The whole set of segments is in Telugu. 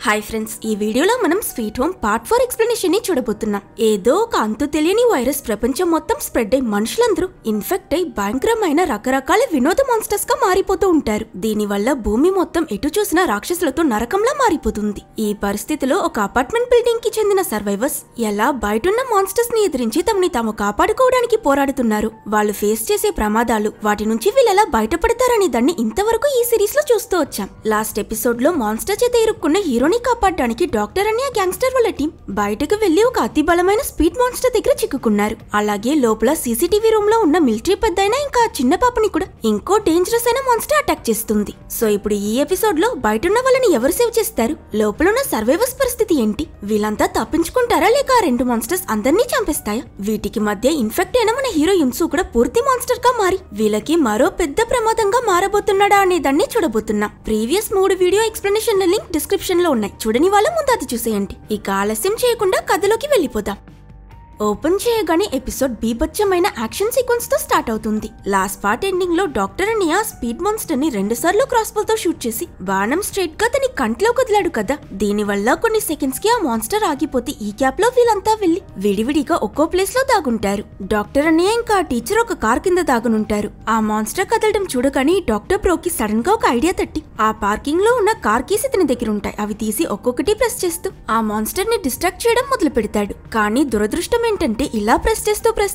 హాయ్ ఫ్రెండ్స్, ఈ వీడియోలో మనం స్వీట్ హోమ్ పార్ట్ 4 ఎక్స్ప్లెనేషన్ ని చూడబోతున్నాం. ఏదో ఒక అంతు తెలియని వైరస్ ప్రపంచం మొత్తం స్ప్రెడ్ అయి మనుషులందరూ ఇన్ఫెక్ట్ అయి భయంకరమైన రకరకాల వినోద మాన్స్టర్స్ గా మారిపోతూ ఉంటారు. దీనివల్ల భూమి మొత్తం ఎటు చూసినా రాక్షసులతో నరకంలా మారిపోతుంది. ఈ పరిస్థితిలో ఒక అపార్ట్మెంట్ బిల్డింగ్ కి చెందిన సర్వైవర్స్ ఎలా బయటున్న మాన్స్టర్స్ ని ఎదిరించి తమని తాము కాపాడుకోవడానికి పోరాడుతున్నారు, వాళ్ళు ఫేస్ చేసే ప్రమాదాలు, వాటి నుంచి వీళ్ళెలా బయటపడతారనే దాన్ని ఇంతవరకు ఈ సిరీస్ లో చూస్తూ వచ్చాం. లాస్ట్ ఎపిసోడ్ లో మాన్స్టర్ చేత ఇరుక్కున్న హీరోని కాపాడడానికి డాక్టర్ అనే గ్యాంగ్స్టర్ వాళ్ళ టీం బయటకు వెళ్లి ఒక అతి బలమైన స్పీడ్ మాన్స్టర్ దగ్గర చిక్కుకున్నారు. అలాగే లోపల సీసీటీవీ రూమ్ లో ఉన్న మిలిటరీ పెద్దయినా ఇంకా చిన్న పాపని కూడా ఇంకో డేంజరస్ అయిన మాన్స్టర్ అటాక్ చేస్తుంది. సో ఇప్పుడు ఈ ఎపిసోడ్ లో బయటున్న వాళ్ళని ఎవరు సేవ్ చేస్తారు, లోపలున్న సర్వైవర్స్ పరిస్థితి ఏంటి, వీళ్ళంతా తప్పించుకుంటారా లేక ఆ రెండు మాన్స్టర్స్ అందరినీ చంపేస్తాయా, వీటికి మధ్య ఇన్ఫెక్ట్ అయిన మన హీరో యున్సు కూడా పూర్తి మాన్స్టర్ గా మారి వీళ్ళకి మరో పెద్ద ప్రమాదంగా మారబోతున్నాడా అనే దాన్ని చూడబోతున్నాం. Previous 3 video explanation link description లో ఉన్నాయి, చూడని వాళ్ళ ముందు అది చూసేయండి. ఇక ఆలస్యం చేయకుండా కథలోకి వెళ్ళిపోదాం. ఓపెన్ చేయగానే ఎపిసోడ్ బీభత్సమైన యాక్షన్ సీక్వెన్స్ తో స్టార్ట్ అవుతుంది. లాస్ట్ పార్ట్ ఎండింగ్ లో డాక్టర్ అనియా స్పీడ్ మాన్స్టర్ ని 2 సార్లు క్రాస్ బాల్ తో షూట్ చేసి బాణం స్ట్రైట్ గా తన కంట్లో కదిలాడు కదా. దీనివల్ల కొన్ని సెకండ్స్ కి ఆ మాన్స్టర్ ఆగిపోతే ఈ గ్యాప్ లో వీళ్ళంతా వెళ్లి విడివిడిగా ఒక్కో ప్లేస్ లో దాగుంటారు. డాక్టర్ అనియా ఇంకా టీచర్ ఒక కార్ కింద దాగునుంటారు. ఆ మాన్స్టర్ కదలడం చూడగానే డాక్టర్ ప్రోకి సడన్ గా ఒక ఐడియా తట్టి ఆ పార్కింగ్ లో ఉన్న కార్ కీస్ ఇతని దగ్గర ఉంటాయి, అవి తీసి ఒక్కొక్కటి ప్రెస్ చేస్తూ ఆ మాన్స్టర్ ని డిస్ట్రాక్ట్ చేయడం మొదలు పెడతాడు. కానీ దురదృష్టం ఏంటంటే ఇలా ప్రెస్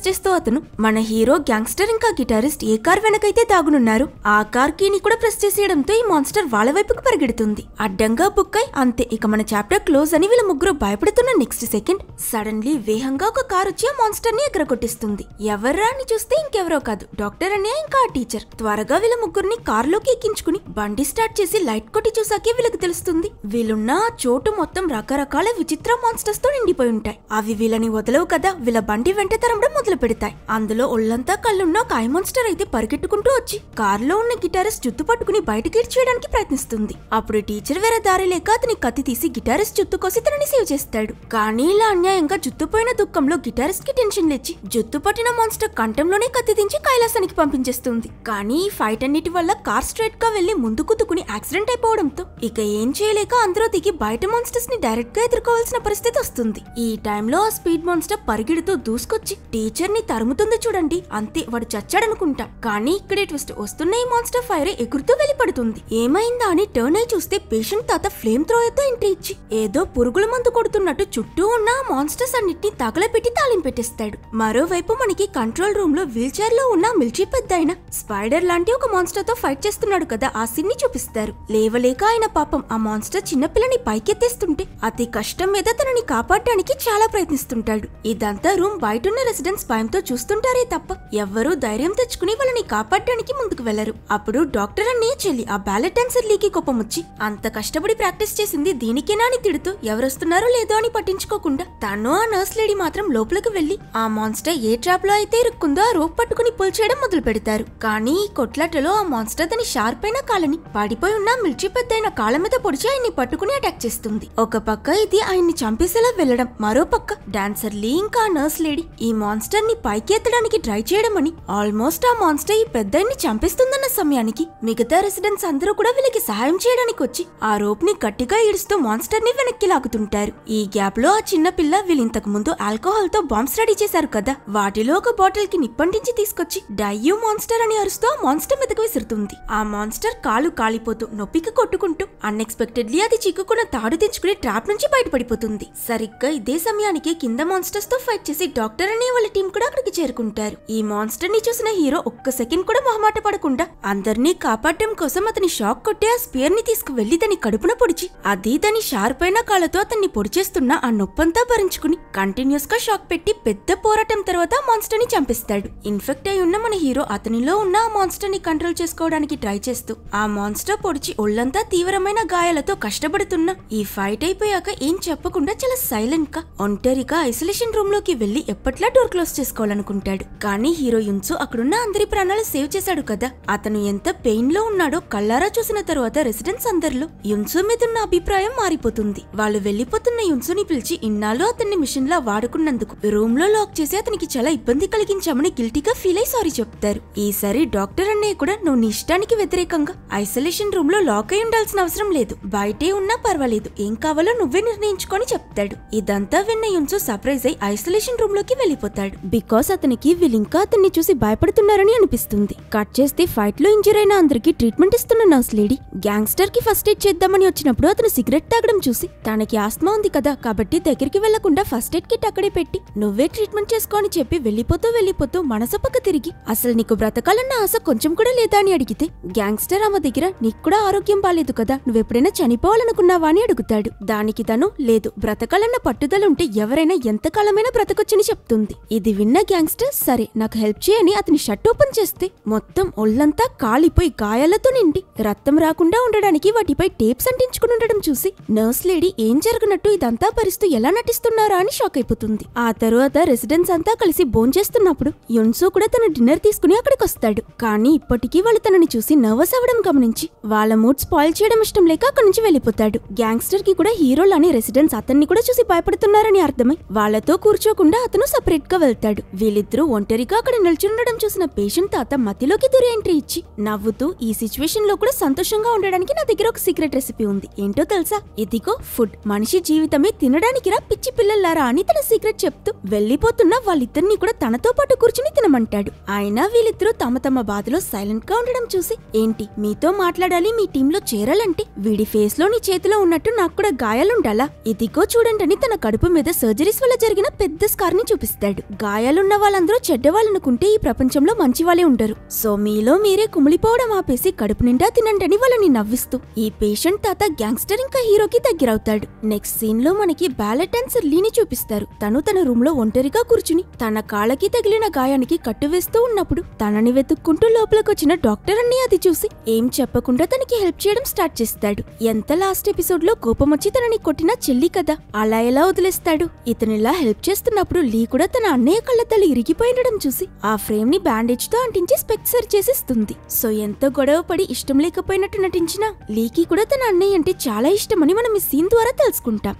చేస్తూ అతను మన హీరో గ్యాంగ్స్టర్ ఇంకా గిటారిస్ట్ ఏ కార్ వెనకైతే దాగునున్నారు ఆ కార్ కీని కూడా ప్రెస్ చేసేయడంతో ఈ మాన్స్టర్ వాళ్ళ వైపుకు పరిగెడుతుంది. అడ్డంగా బుక్ అయి అంతే, ఇక మన చాప్టర్ క్లోజ్ అని వీళ్ళ ముగ్గురు భయపడుతున్న నెక్స్ట్ సెకండ్ సడన్లీ వేగంగా ఒక కార్ వచ్చి ఆ మాన్స్టర్ ని ఎగరగొట్టిస్తుంది. ఎవర్రా అని చూస్తే ఇంకెవరో కాదు, డాక్టర్ అనే ఇంకా ఆ టీచర్. త్వరగా వీళ్ళ ముగ్గురిని కారులోకి ఎక్కించుకుని బండి స్టార్ట్ చేసి లైట్ కొట్టి చూసాకే వీళ్ళకి తెలుస్తుంది వీళ్ళున్న చోటు మొత్తం రకరకాల విచిత్ర మాన్స్టర్స్ తో నిండిపోయి ఉంటాయి. అవి వీళ్ళని వదలవు కదా, వీళ్ళ బండి వెంట తరమడం మొదలు పెడతాయి. అందులో ఒళ్ళంతా కళ్ళున్న ఒక ఐ మాన్స్టర్ అయితే పరిగెట్టుకుంటూ వచ్చి కారులో ఉన్న గిటారిస్ట్ జుత్తు పట్టుకుని బయటకి చేయడానికి ప్రయత్నిస్తుంది. అప్పుడు టీచర్ వేరే దారి లేక అతని కత్తి తీసి గిటారిస్ట్ జుత్తు కోసి తనని సేవ్ చేస్తాడు. కానీ ఇలా అన్యాయంగా జుత్తుపోయిన దుఃఖంలో గిటారిస్ట్ కి టెన్షన్ లేచి జుత్తు పట్టిన మాన్స్టర్ కంఠంలోనే కత్తి దించి కైలాసానికి పంపించేస్తుంది. కానీ ఈ ఫైట్ అన్నిటి వల్ల కార్ స్ట్రైట్ గా వెళ్లి ముందు కుతుకుని యాక్సిడెంట్ అయిపోవడంతో ఇక ఏం చేయలేక అందరూ దిగి బయట మాన్స్టర్స్ ని డైరెక్ట్ గా ఎదుర్కోవాల్సిన పరిస్థితి వస్తుంది. ఈ టైంలో ఆ స్పీడ్ మాన్స్టర్ పరిగెడుతూ దూసుకొచ్చి టీచర్ ని తరుముతుంది చూడండి. అంతే, వాడు చచ్చాడనుకుంటా. కానీ ఇక్కడే ట్విస్ట్, వస్తున్న ఈ మాన్స్టర్ ఫైర్ ఎగురుతూ వెళ్ళిపడుతుంది. ఏమైందా అని టర్న్ అయి చూస్తే పేషెంట్ తాత ఫ్లేమ్ థ్రోయర్ తో ఎంట్రీ ఇచ్చి ఏదో పురుగుల మందు కొడుతున్నట్టు చుట్టూ ఉన్న మాన్స్టర్స్ అన్నిటిని తగలపెట్టి తాళం పెట్టేస్తాడు. మరోవైపు మనకి కంట్రోల్ రూమ్ లో వీల్ చైర్ లో ఉన్న మిలిటరీ పెద్ద అయిన స్పైడర్ లాంటి ఒక మాన్స్టర్ తో ఫైట్ చేస్తున్నాడు కదా, ఆ సీన్ ని చూపిస్తారు. లేవలేక ఆయన పాపం ఆ మాన్స్టర్ చిన్నపిల్లని పైకెత్తేస్తుంటే అతి కష్టం మీద తనని కాపాడడానికి చాలా ప్రయత్నిస్తుంటాడు. ఇదంతా రూమ్ బయటున్న రెసిడెంట్స్ భయంతో చూస్తుంటారే తప్ప ఎవ్వరూ ధైర్యం తెచ్చుకుని వాళ్ళని కాపాడడానికి ముందుకు వెళ్లరు. అప్పుడు డాక్టర్ అనే చెల్లి ఆ బ్యాలెట్ డాన్సర్ లీకి కోపం వచ్చి అంత కష్టపడి ప్రాక్టీస్ చేసింది దీనికేనా అని తిడుతూ ఎవరొస్తున్నారో లేదో అని పట్టించుకోకుండా తను ఆ నర్స్ లేడీ మాత్రం లోపలికి వెళ్లి ఆ మాన్స్టర్ ఏ ట్రాప్ లో అయితే ఇరుక్కుందో ఆ రోప్ పట్టుకుని పుల్ చేయడం మొదలు పెడతారు. కానీ ఈ కొట్లాటలో ఆ మాన్స్టర్ తన షార్ప్ అయిన కాళ్ళని పడిపోయి ఉన్న మిలిటరీ పెద్ద అయిన కాళ్ళ మీద పొడిచి ఆయన్ని పట్టుకుని అటాక్ చేస్తుంది. ఒక పక్క ఇది ఆయన్ని చంపేసేలా వెళ్లడం, మరో పక్క డాన్సర్ లీ ఇంకా నర్స్ లేడీ ఈ మాన్స్టర్ ని పైకి ఎత్తడానికి ట్రై చేయడం అని ఆల్మోస్ట్ ఆ మాన్స్టర్ ఈ పెద్దయిని చంపేస్తుందన్న సమయానికి మిగతా రెసిడెంట్స్ అందరూ కూడా వీళ్ళకి సహాయం చేయడానికి వచ్చి ఆ రోప్ ని గట్టిగా ఈడుస్తూ మాన్స్టర్ ని వెనక్కి లాగుతుంటారు. ఈ గ్యాప్ లో ఆ చిన్న పిల్ల వీళ్ళింతకు ముందు ఆల్కహాల్ తో బాంబ్స్ రెడీ చేశారు కదా, వాటిలో ఒక బాటిల్ కి నిప్పంటించి తీసుకొచ్చి డయ్యూ మాన్స్టర్ అని అరుస్తూ ఆ మాన్స్టర్ మీదకు విసురుతుంది. ఆ మాన్స్టర్ కాలు కాలిపోతూ నొప్పికి కొట్టుకుంటూ అన్ఎక్స్పెక్టెడ్లీ అది చిక్కుకున్న తాడు తెచ్చుకుని ట్రాప్ నుంచి బయటపడిపోతుంది. సరిగ్గా ఇదే సమయానికి కింద మాన్స్టర్స్ తో ఫైట్ చేసి డాక్టర్ అనే వాళ్ళ టీం కూడా అక్కడికి చేరుకుంటారు. ఈ మాన్స్టర్ ని చూసిన హీరో ఒక్క సెకండ్ కూడా మొహమాట పడకుండా అందరినీ కాపాడటం కోసం అతని షాక్ కొట్టి ఆ స్పియర్ ని తీసుకువెళ్లి దాని కడుపున పొడిచి అది దాని షార్ప్ అయిన కాళ్ళతో అతన్ని పొడిచేస్తున్న ఆ నొప్పంతా భరించుకుని కంటిన్యూస్ గా షాక్ పెట్టి పెద్ద పోరాటం తర్వాత మాన్స్టర్ ని చంపేస్తాడు. ఇన్ఫెక్ట్ అయి ఉన్న మన హీరో అతనిలో ఉన్న ఆ మాన్స్టర్ ని కంట్రోల్ చేసుకోవడానికి ట్రై చేస్తూ ఆ మాన్స్టర్ పొడిచి ఒళ్లంతా తీవ్రమైన గాయాలతో కష్టపడుతున్నా ఈ ఫైట్ అయిపోయాక ఏం చెప్పకుండా చాలా సైలెంట్ గా ఒంటరిగా ఐసోలేషన్ రూమ్ రూమ్ లోకి వెళ్లి ఎప్పట్లా డోర్ క్లోజ్ చేసుకోవాలనుకుంటాడు. కానీ హీరో యున్సు అక్కడున్న అందరి ప్రాణాలు సేవ్ చేశాడు కదా. అతను ఎంత పెయిన్ లో ఉన్నాడో కళ్ళారా చూసిన తర్వాత రెసిడెంట్స్ అందరిలో యున్సు మీదున్న అభిప్రాయం మారిపోతుంది. వాళ్ళు వెళ్లిపోతున్న యున్సుని పిలిచి ఇన్నాళ్ళు అతన్ని మిషన్ లా వాడుకున్నందుకు రూమ్ లో లాక్ చేసి అతనికి చాలా ఇబ్బంది కలిగించామని గిల్టీగా ఫీల్ అయి సారీ చెప్తారు. ఈసారి డాక్టర్ అన్నయ్య కూడా నువ్వు నీ ఇష్టానికి వ్యతిరేకంగా ఐసోలేషన్ రూమ్ లో లాక్ అయి ఉండాల్సిన అవసరం లేదు, బయటే ఉన్నా పర్వాలేదు, ఏం కావాలో నువ్వే నిర్ణయించుకొని చెప్తాడు. ఇదంతా విన్న యున్సు సర్ప్రైజ్ అయి ఐసోలేషన్ రూమ్ లోకి వెళ్లిపోతాడు. బికాస్ అతనికి వీళ్ళింకా అతన్ని చూసి భయపడుతున్నారని అనిపిస్తుంది. కట్ చేస్తే ఫైట్ లో ఇంజర్ అయిన అందరికి ట్రీట్మెంట్ ఇస్తున్న నర్స్ లేడీ గ్యాంగ్స్టర్ కి ఫస్ట్ ఎయిడ్ చేద్దామని వచ్చినప్పుడు అతను సిగరెట్ తాగడం చూసి తనకి ఆస్మా ఉంది కదా కాబట్టి దగ్గరికి వెళ్లకుండా ఫస్ట్ ఎయిడ్ కిట్ అక్కడే పెట్టి నువ్వే ట్రీట్మెంట్ చేసుకో అని చెప్పి వెళ్లిపోతూ మనసు పక్క తిరిగి అసలు నీకు బ్రతకాలన్న ఆశ కొంచెం కూడా లేదా అని అడిగితే గ్యాంగ్స్టర్ ఆమె దగ్గర నీకు కూడా ఆరోగ్యం బాలేదు కదా, నువ్వెప్పుడైనా చనిపోవాలనుకున్నావా అని అడుగుతాడు. దానికి తను లేదు, బ్రతకాలన్న పట్టుదల ఉంటే ఎవరైనా ఎంతకాలమైనా బ్రతకొచ్చని చెప్తుంది. ఇది విన్న గ్యాంగ్స్టర్ సరే నాకు హెల్ప్ చేయని అతని షర్ట్ ఓపెన్ చేస్తే మొత్తం ఒళ్ళంతా కాలిపోయి గాయాలతో నిండి రక్తం రాకుండా ఉండడానికి వాటిపై టేప్స్ అంటించుకుని ఉండడం చూసి నర్స్ లేడీ ఏం జరగనట్టు ఇదంతా భరిస్తూ ఎలా నటిస్తున్నారా అని షాక్ అయిపోతుంది. ఆ తరువాత రెసిడెంట్స్ అంతా కలిసి భోంచేస్తున్నప్పుడు యున్సు కూడా తన డిన్నర్ తీసుకుని అక్కడికి వస్తాడు. కానీ ఇప్పటికీ వాళ్ళు తనని చూసి నర్వస్ అవ్వడం గమనించి వాళ్ళ మూడ్ స్పాయిల్ చేయడం ఇష్టం లేక అక్కడి నుంచి వెళ్లిపోతాడు. గ్యాంగ్స్టర్ కి కూడా హీరోలాని రెసిడెంట్స్ అతన్ని కూడా చూసి భయపడుతున్నారని అర్థమై వాళ్ళతో కూర్చోకుండా అతను సెపరేట్ గా వెళ్తాడు. వీళ్ళిద్దరూ ఒంటరిగా అక్కడ నిల్చుండడం చూసిన పేషెంట్ తాత మధ్యలోకి దూరి ఎంట్రీ ఇచ్చి నవ్వుతూ ఈ సిచ్యువేషన్ లో కూడా సంతోషంగా ఉండడానికి నా దగ్గర ఒక సీక్రెట్ రెసిపీ ఉంది, ఏంటో తెలుసా, ఇదిగో ఫుడ్, మనిషి జీవితమే తినడానికి రా పిచ్చి పిల్లలారా అని తన సీక్రెట్ చెప్తూ వెళ్లిపోతున్న వాళ్ళిద్దరిని కూడా తనతో పాటు కూర్చుని తినమంటాడు. అయినా వీళ్ళిద్దరూ తమ తమ బాధలో సైలెంట్ గా ఉండడం చూసి ఏంటి మీతో మాట్లాడాలి, మీ టీంలో చేరాలంటే వీడి ఫేస్ లో నీ చేతిలో ఉన్నట్టు నాకు కూడా గాయాలుండాలా, ఇదిగో చూడండి తన కడుపు మీద సర్జరీస్ వల్ల జరిగిన పెద్ద స్కార్ ని చూపిస్తాడు. గాయాలున్న వాళ్ళందరూ చెడ్డవాళ్ళనుకుంటే ఈ ప్రపంచంలో మంచి వాళ్ళే ఉండరు, సో మీలో మీరే కుమిలిపోవడం ఆపేసి కడుపు నిండా తినండని వాళ్ళని నవ్విస్తూ ఈ పేషెంట్ తాత గ్యాంగ్స్టర్ ఇంకా హీరోకి దగ్గరవుతాడు. నెక్స్ట్ సీన్ లో మనకి బ్యాలెట్ డాన్సర్ లీని చూపిస్తారు. తను తన రూమ్ లో ఒంటరిగా కూర్చుని తన కాళ్ళకి తగిలిన గాయానికి కట్టు వేస్తూ ఉన్నప్పుడు తనని వెతుక్కుంటూ లోపలికొచ్చిన డాక్టర్ అన్ని అది చూసి ఏం చెప్పకుండా తనకి హెల్ప్ చేయడం స్టార్ట్ చేస్తాడు. ఎంత లాస్ట్ ఎపిసోడ్ లో కోపం వచ్చి తనని కొట్టిన చెల్లి కదా, అలా ఎలా వదిలేస్తాడు. ఇతనిలా హెల్ప్ చేస్తున్నప్పుడు లీ కూడా తన అన్నయ్య కళ్ళతలు ఇరిగిపోయినడం చూసి ఆ ఫ్రేమ్ ని బ్యాండేజ్ తో అంటించి స్పెక్ట్ సరి చేసిస్తుంది. సో ఎంత గొడవ పడి ఇష్టం లేకపోయినట్టు నటించినా లీకి కూడా తన అన్నయ్య అంటే చాలా ఇష్టమని మనం ఈ సీన్ ద్వారా తెలుసుకుంటాం.